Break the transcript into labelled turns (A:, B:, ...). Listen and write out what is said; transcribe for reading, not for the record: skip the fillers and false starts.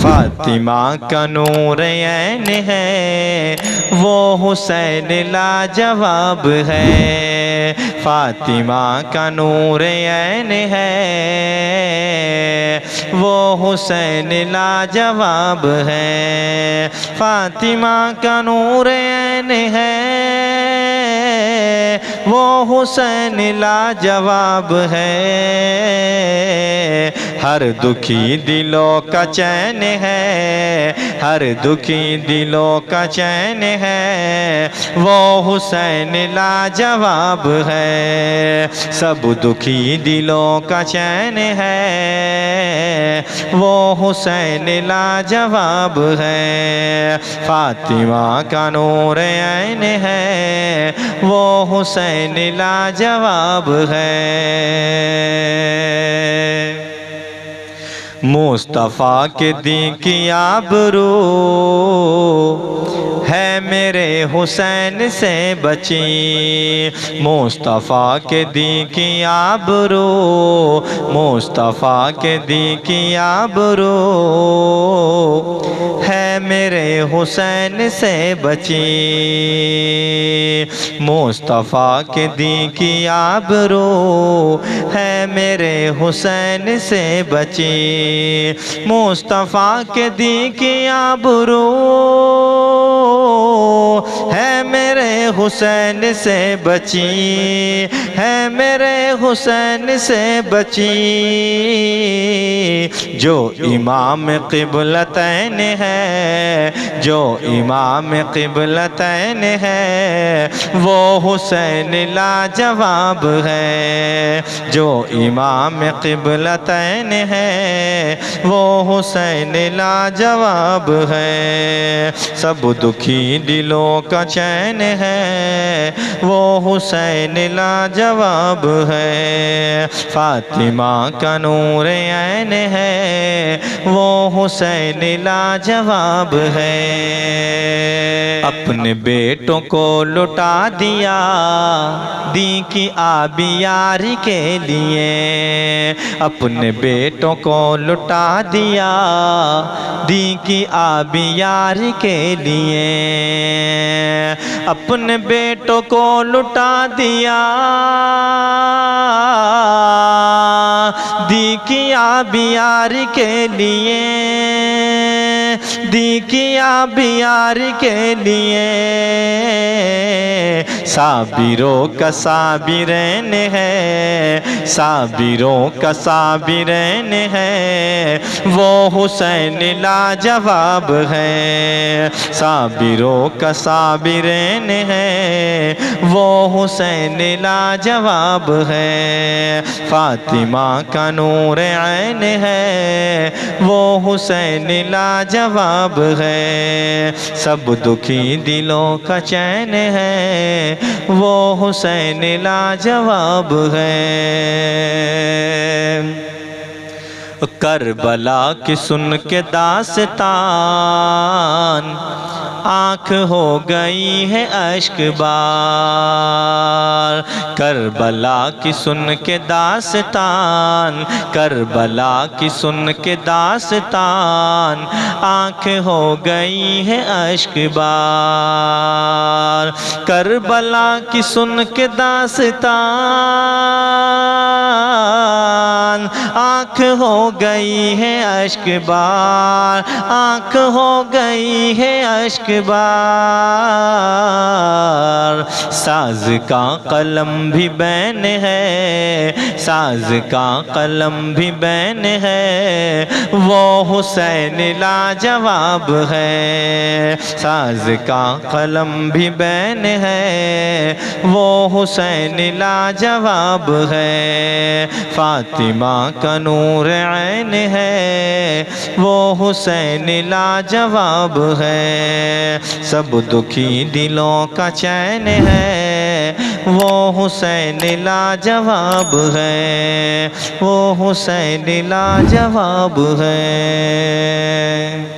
A: فاطمہ کا نور عین ہے، وہ حسین لاجواب ہے۔ فاطمہ کا نور عین ہے، وہ حسین لاجواب ہے۔ فاطمہ کا نور عین ہے، وہ حسین لاجواب ہے۔ ہر دکھی دلوں کا چین ہے، ہر دکھی دلوں کا چین ہے، وہ حسین لاجواب ہے۔ سب دکھی دلوں کا چین ہے، وہ حسین لاجواب ہے۔ فاطمہ کا نور عین ہے، وہ حسین لاجواب ہے۔ مصطفیٰ کے دین کی آبرو ہے میرے حسین سے بچی۔ مصطفیٰ کے دین کی آبرو، مصطفیٰ کے دین کی آبرو ہے میرے حسین سے بچی۔ مصطفیٰ کے دین کی آبرو ہے میرے حسین سے بچی۔ مصطفیٰ کے دین کی آبرو ہے میرے حسین سے بچی، ہے میرے حسین سے بچی۔ جو امام قبلتین ہے، جو امام قبلتین ہے، وہ حسین لاجواب ہے۔ جو امام قبلتین ہے، وہ حسین لاجواب ہے۔ سب دکھی دلوں کا چین ہے، وہ حسین لاجواب ہے۔ فاطمہ کا نور عین ہے، وہ حسین لاجواب ہے۔ اپنے بیٹوں کو لٹا دیا دین کی آبیاری کے لیے، اپنے بیٹوں کو لٹا دیا دین کی آبیاری کے لیے۔ اپنے بیٹوں کو لٹا دیا دین کی آبیاری کے لیے، دین کی آبیاری کے لیے۔ صابروں کا صابرین ہے، صابروں کا صابرین ہے، وہ حسین لاجواب ہے۔ صابروں کا صابرین ہے، وہ حسین لاجواب ہے۔ فاطمہ کا نور عین ہے، وہ حسین لاجواب ہے۔ سب دکھی دلوں کا چین ہے، وہ حسین لاجواب ہے۔ کربلا کی سن کے داستان آنکھ ہو گئی ہے اشک بار۔ کربلا کی سن کے داستان، کربلا کی سن کے داستان آنکھ ہو گئی ہے اشک بار۔ کربلا کی سن کے داستان آنکھ ہو گئی ہے اشک بار، آنکھ ہو گئی ہے اشک بار۔ ساز کا قلم بھی بین ہے، ساز کا قلم بھی بین ہے، وہ حسین لاجواب ہے۔ ساز کا قلم بھی بین ہے، وہ حسین لاجواب ہے۔ فاطمہ کا نور عین ہے، وہ حسین لاجواب ہے۔ سب دکھی دلوں کا چین ہے، وہ حسین لاجواب ہے، وہ حسین لاجواب ہے۔